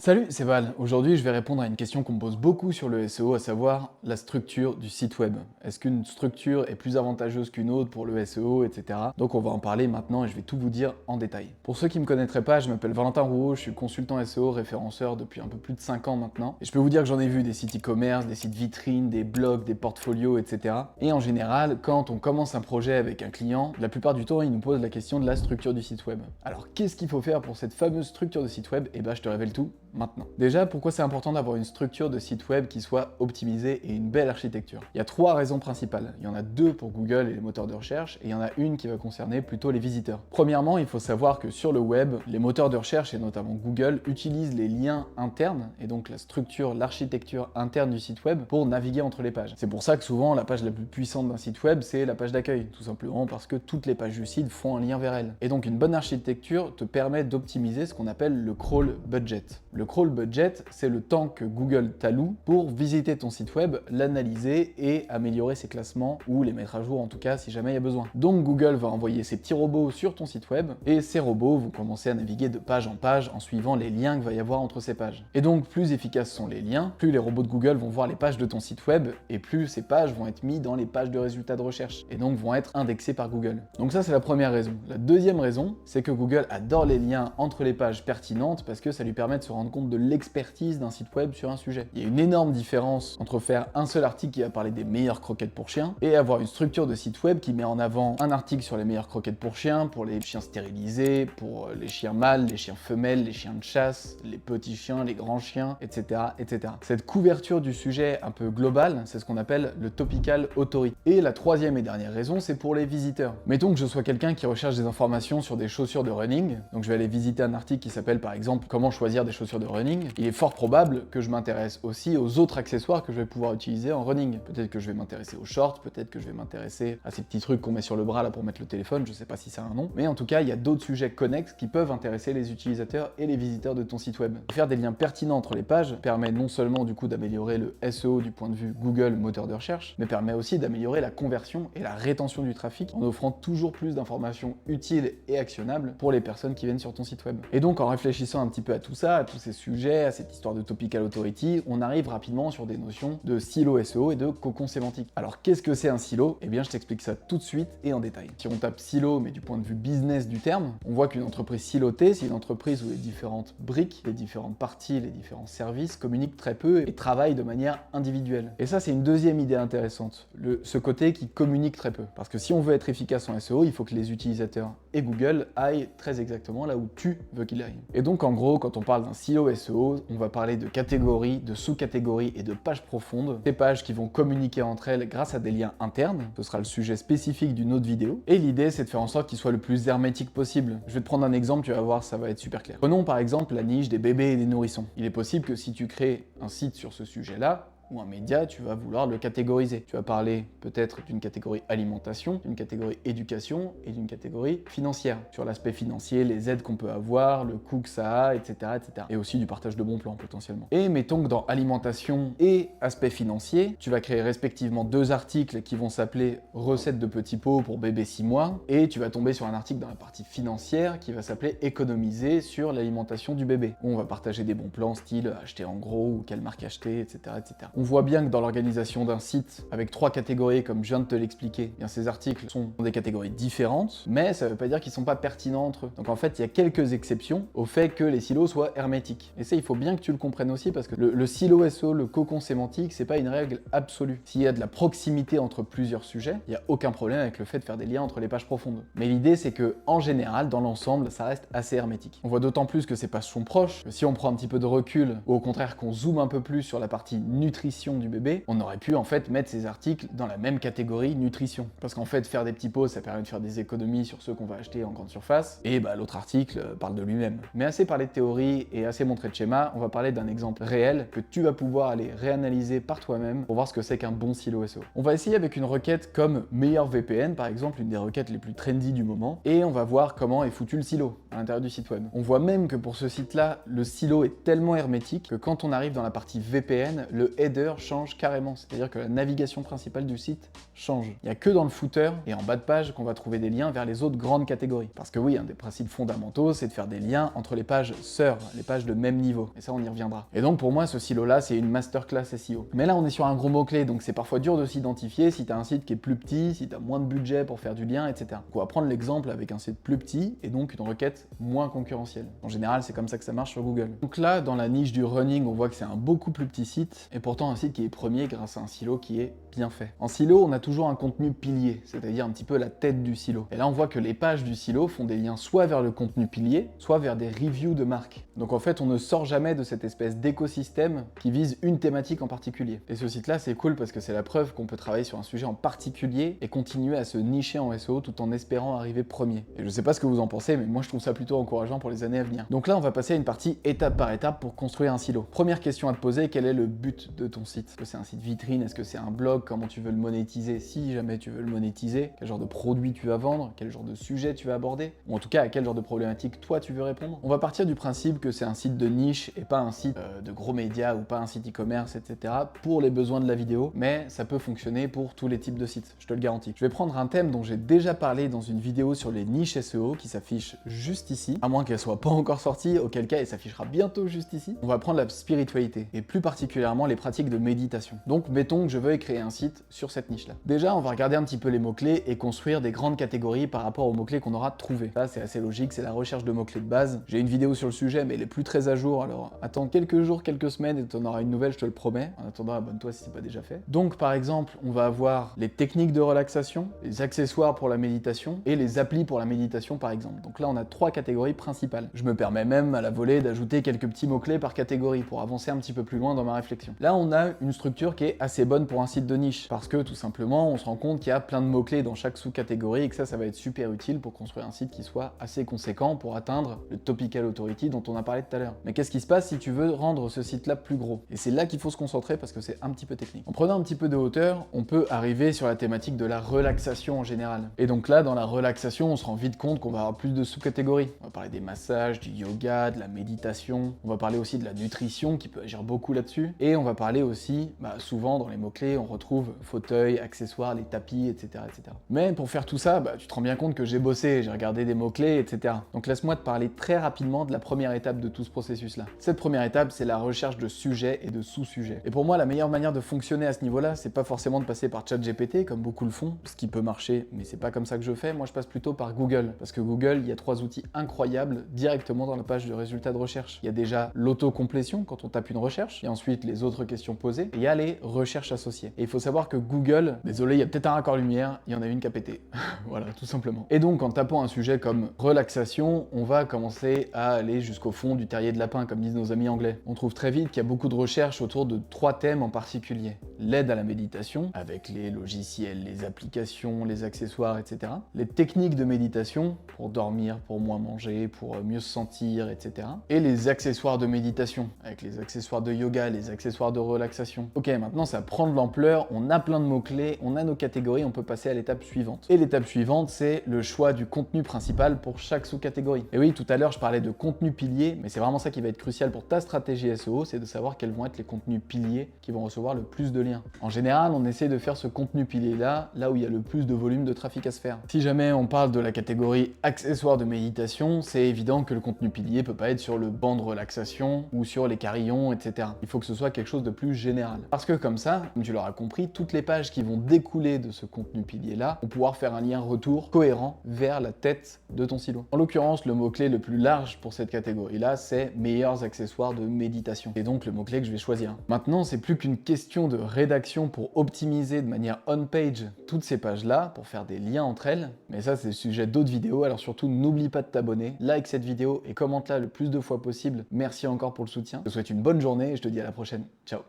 Salut, c'est Val. Aujourd'hui, je vais répondre à une question qu'on me pose beaucoup sur le SEO, à savoir la structure du site web. Est-ce qu'une structure est plus avantageuse qu'une autre pour le SEO, etc. Donc on va en parler maintenant et je vais tout vous dire en détail. Pour ceux qui ne me connaîtraient pas, je m'appelle Valentin Rouault, je suis consultant SEO, référenceur depuis un peu plus de 5 ans maintenant. Et je peux vous dire que j'en ai vu des sites e-commerce, des sites vitrines, des blogs, des portfolios, etc. Et en général, quand on commence un projet avec un client, la plupart du temps, il nous pose la question de la structure du site web. Alors qu'est-ce qu'il faut faire pour cette fameuse structure de site web? Eh ben je te révèle tout maintenant. Déjà, pourquoi c'est important d'avoir une structure de site web qui soit optimisée et une belle architecture? Il y a 3 raisons principales. Il y en a 2 pour Google et les moteurs de recherche, et il y en a une qui va concerner plutôt les visiteurs. Premièrement, il faut savoir que sur le web, les moteurs de recherche, et notamment Google, utilisent les liens internes, et donc la structure, l'architecture interne du site web, pour naviguer entre les pages. C'est pour ça que souvent, la page la plus puissante d'un site web, c'est la page d'accueil, tout simplement parce que toutes les pages du site font un lien vers elle. Et donc une bonne architecture te permet d'optimiser ce qu'on appelle le crawl budget. Le crawl budget, c'est le temps que Google t'alloue pour visiter ton site web, l'analyser et améliorer ses classements ou les mettre à jour en tout cas si jamais il y a besoin. Donc Google va envoyer ses petits robots sur ton site web et ces robots vont commencer à naviguer de page en page en suivant les liens qu'il va y avoir entre ces pages. Et donc plus efficaces sont les liens, plus les robots de Google vont voir les pages de ton site web et plus ces pages vont être mises dans les pages de résultats de recherche et donc vont être indexées par Google. Donc ça c'est la première raison. La deuxième raison, c'est que Google adore les liens entre les pages pertinentes parce que ça lui permet de se rendre compte de l'expertise d'un site web sur un sujet. Il y a une énorme différence entre faire un seul article qui va parler des meilleures croquettes pour chiens et avoir une structure de site web qui met en avant un article sur les meilleures croquettes pour chiens, pour les chiens stérilisés, pour les chiens mâles, les chiens femelles, les chiens de chasse, les petits chiens, les grands chiens, etc., etc. Cette couverture du sujet un peu globale, c'est ce qu'on appelle le topical authority. Et la troisième et dernière raison, c'est pour les visiteurs. Mettons que je sois quelqu'un qui recherche des informations sur des chaussures de running, donc je vais aller visiter un article qui s'appelle par exemple comment choisir des chaussures de running. Il est fort probable que je m'intéresse aussi aux autres accessoires que je vais pouvoir utiliser en running. Peut-être que je vais m'intéresser aux shorts, peut-être que je vais m'intéresser à ces petits trucs qu'on met sur le bras là pour mettre le téléphone, je sais pas si ça a un nom, mais en tout cas il y a d'autres sujets connexes qui peuvent intéresser les utilisateurs et les visiteurs de ton site web. Faire des liens pertinents entre les pages permet non seulement du coup d'améliorer le SEO du point de vue Google moteur de recherche, mais permet aussi d'améliorer la conversion et la rétention du trafic en offrant toujours plus d'informations utiles et actionnables pour les personnes qui viennent sur ton site web. Et donc en réfléchissant un petit peu à tout ça, à tous ces sujets, à cette histoire de topical authority, on arrive rapidement sur des notions de silo SEO et de cocon sémantique. Alors qu'est-ce que c'est un silo? Eh bien je t'explique ça tout de suite et en détail. Si on tape silo mais du point de vue business du terme, on voit qu'une entreprise silotée, c'est une entreprise où les différentes briques, les différentes parties, les différents services communiquent très peu et travaillent de manière individuelle. Et ça c'est une deuxième idée intéressante, ce côté qui communique très peu. Parce que si on veut être efficace en SEO, il faut que les utilisateurs et Google aillent très exactement là où tu veux qu'ils aillent. Et donc en gros, quand on parle d'un silo SEO, on va parler de catégories, de sous-catégories et de pages profondes. Ces pages qui vont communiquer entre elles grâce à des liens internes. Ce sera le sujet spécifique d'une autre vidéo. Et l'idée, c'est de faire en sorte qu'il soit le plus hermétique possible. Je vais te prendre un exemple, tu vas voir, ça va être super clair. Prenons par exemple la niche des bébés et des nourrissons. Il est possible que si tu crées un site sur ce sujet-là, ou un média, tu vas vouloir le catégoriser. Tu vas parler peut-être d'une catégorie alimentation, d'une catégorie éducation et d'une catégorie financière. Sur l'aspect financier, les aides qu'on peut avoir, le coût que ça a, etc., etc. Et aussi du partage de bons plans potentiellement. Et mettons que dans alimentation et aspect financier, tu vas créer respectivement 2 articles qui vont s'appeler recettes de petits pots pour bébé 6 mois et tu vas tomber sur un article dans la partie financière qui va s'appeler économiser sur l'alimentation du bébé. Où on va partager des bons plans style acheter en gros ou quelle marque acheter, etc., etc. On voit bien que dans l'organisation d'un site, avec 3 catégories comme je viens de te l'expliquer, bien ces articles sont des catégories différentes, mais ça veut pas dire qu'ils sont pas pertinents entre eux. Donc en fait, il y a quelques exceptions au fait que les silos soient hermétiques. Et ça, il faut bien que tu le comprennes aussi, parce que le silo SEO, le cocon sémantique, c'est pas une règle absolue. S'il y a de la proximité entre plusieurs sujets, il y a aucun problème avec le fait de faire des liens entre les pages profondes. Mais l'idée, c'est que, en général, dans l'ensemble, ça reste assez hermétique. On voit d'autant plus que ces pages sont proches, que si on prend un petit peu de recul, ou au contraire qu'on zoome un peu plus sur la partie nutrition du bébé, on aurait pu en fait mettre ces articles dans la même catégorie nutrition. Parce qu'en fait, faire des petits posts, ça permet de faire des économies sur ceux qu'on va acheter en grande surface, et bah l'autre article parle de lui-même. Mais assez parlé de théorie et assez montré de schéma, on va parler d'un exemple réel que tu vas pouvoir aller réanalyser par toi-même pour voir ce que c'est qu'un bon silo SEO. On va essayer avec une requête comme meilleur VPN, par exemple, une des requêtes les plus trendy du moment, et on va voir comment est foutu le silo à l'intérieur du site web. On voit même que pour ce site-là, le silo est tellement hermétique que quand on arrive dans la partie VPN, le header header change carrément, c'est-à-dire que la navigation principale du site change. Il n'y a que dans le footer et en bas de page qu'on va trouver des liens vers les autres grandes catégories. Parce que oui, un des principes fondamentaux, c'est de faire des liens entre les pages sœurs, les pages de même niveau. Et ça, on y reviendra. Et donc pour moi, ce silo-là, c'est une masterclass SEO. Mais là, on est sur un gros mot-clé, donc c'est parfois dur de s'identifier si tu as un site qui est plus petit, si tu as moins de budget pour faire du lien, etc. Donc on va prendre l'exemple avec un site plus petit et donc une requête moins concurrentielle. En général, c'est comme ça que ça marche sur Google. Donc là, dans la niche du running, on voit que c'est un beaucoup plus petit site, et pourtant un site qui est premier grâce à un silo qui est bien fait. En silo, on a toujours un contenu pilier, c'est-à-dire un petit peu la tête du silo. Et là, on voit que les pages du silo font des liens soit vers le contenu pilier, soit vers des reviews de marques. Donc en fait, on ne sort jamais de cette espèce d'écosystème qui vise une thématique en particulier. Et ce site-là, c'est cool parce que c'est la preuve qu'on peut travailler sur un sujet en particulier et continuer à se nicher en SEO tout en espérant arriver premier. Et je sais pas ce que vous en pensez, mais moi je trouve ça plutôt encourageant pour les années à venir. Donc là, on va passer à une partie étape par étape pour construire un silo. Première question à te poser, quel est le but de ton site? Est-ce que c'est un site vitrine? Est-ce que c'est un blog? Comment tu veux le monétiser? Si jamais tu veux le monétiser, quel genre de produit tu vas vendre? Quel genre de sujet tu vas aborder? Ou en tout cas, à quel genre de problématique toi tu veux répondre? On va partir du principe que c'est un site de niche et pas un site de gros médias ou pas un site e-commerce, etc. pour les besoins de la vidéo, mais ça peut fonctionner pour tous les types de sites, je te le garantis. Je vais prendre un thème dont j'ai déjà parlé dans une vidéo sur les niches SEO qui s'affiche juste ici, à moins qu'elle soit pas encore sortie, auquel cas elle s'affichera bientôt juste ici. On va prendre la spiritualité et plus particulièrement les pratiques de méditation. Donc mettons que je veuille créer un site sur cette niche-là. Déjà, on va regarder un petit peu les mots-clés et construire des grandes catégories par rapport aux mots-clés qu'on aura trouvés. Ça, c'est assez logique, c'est la recherche de mots-clés de base. J'ai une vidéo sur le sujet, mais elle est plus très à jour, alors attends quelques jours, quelques semaines et tu en auras une nouvelle, je te le promets. En attendant, abonne-toi si c'est pas déjà fait. Donc par exemple, on va avoir les techniques de relaxation, les accessoires pour la méditation et les applis pour la méditation par exemple. Donc là, on a 3 catégories principales. Je me permets même à la volée d'ajouter quelques petits mots-clés par catégorie pour avancer un petit peu plus loin dans ma réflexion. Là, on a une structure qui est assez bonne pour un site de niche parce que tout simplement, on se rend compte qu'il y a plein de mots-clés dans chaque sous-catégorie et que ça va être super utile pour construire un site qui soit assez conséquent pour atteindre le topical authority dont on a parlé tout à l'heure. Mais qu'est-ce qui se passe si tu veux rendre ce site-là plus gros? Et c'est là qu'il faut se concentrer parce que c'est un petit peu technique. En prenant un petit peu de hauteur, on peut arriver sur la thématique de la relaxation en général. Et donc là, dans la relaxation, on se rend vite compte qu'on va avoir plus de sous-catégories. On va parler des massages, du yoga, de la méditation. On va parler aussi de la nutrition qui peut agir beaucoup là-dessus. Et on va parler aussi, souvent dans les mots-clés, on retrouve fauteuil, accessoires, les tapis, etc., etc. Mais pour faire tout ça, tu te rends bien compte que j'ai bossé, j'ai regardé des mots-clés, etc. Donc laisse-moi te parler très rapidement de la première étape de tout ce processus-là. Cette première étape, c'est la recherche de sujets et de sous-sujets. Et pour moi, la meilleure manière de fonctionner à ce niveau-là, c'est pas forcément de passer par ChatGPT, comme beaucoup le font, ce qui peut marcher, mais c'est pas comme ça que je fais. Moi, je passe plutôt par Google. Parce que Google, il y a 3 outils incroyables directement dans la page de résultats de recherche. Il y a déjà l'autocomplétion quand on tape une recherche, et ensuite les autres questions posées, et il y a les recherches associées. Et il faut savoir que Google, désolé, il y a peut-être un raccord lumière, il y en a une qui a pété. Voilà, tout simplement. Et donc, en tapant un sujet comme relaxation, on va commencer à aller jusqu'au fond du terrier de lapin, comme disent nos amis anglais. On trouve très vite qu'il y a beaucoup de recherches autour de 3 thèmes en particulier. L'aide à la méditation, avec les logiciels, les applications, les accessoires, etc. Les techniques de méditation, pour dormir, pour moins manger, pour mieux se sentir, etc. Et les accessoires de méditation, avec les accessoires de yoga, les accessoires de relaxation. Ok, maintenant ça prend de l'ampleur, on a plein de mots-clés, on a nos catégories, on peut passer à l'étape suivante. Et l'étape suivante, c'est le choix du contenu principal pour chaque sous-catégorie. Et oui, tout à l'heure, je parlais de contenu pilier, mais c'est vraiment ça qui va être crucial pour ta stratégie SEO, c'est de savoir quels vont être les contenus piliers qui vont recevoir le plus de liens. En général, on essaie de faire ce contenu pilier-là, là où il y a le plus de volume de trafic à se faire. Si jamais on parle de la catégorie accessoires de méditation, c'est évident que le contenu pilier peut pas être sur le banc de relaxation ou sur les carillons, etc. Il faut que ce soit quelque chose de plus général. Parce que comme ça, comme tu l'auras compris, toutes les pages qui vont découler de ce contenu pilier-là vont pouvoir faire un lien retour cohérent vers la tête de ton silo. En l'occurrence, le mot-clé le plus large pour cette catégorie-là, c'est meilleurs accessoires de méditation. Et donc le mot-clé que je vais choisir. Maintenant, c'est plus qu'une question de rédaction pour optimiser de manière on-page toutes ces pages-là, pour faire des liens entre elles. Mais ça, c'est le sujet d'autres vidéos, alors surtout n'oublie pas de t'abonner, like cette vidéo et commente-la le plus de fois possible. Merci encore pour le soutien. Je te souhaite une bonne journée et je te dis à la prochaine. Ciao.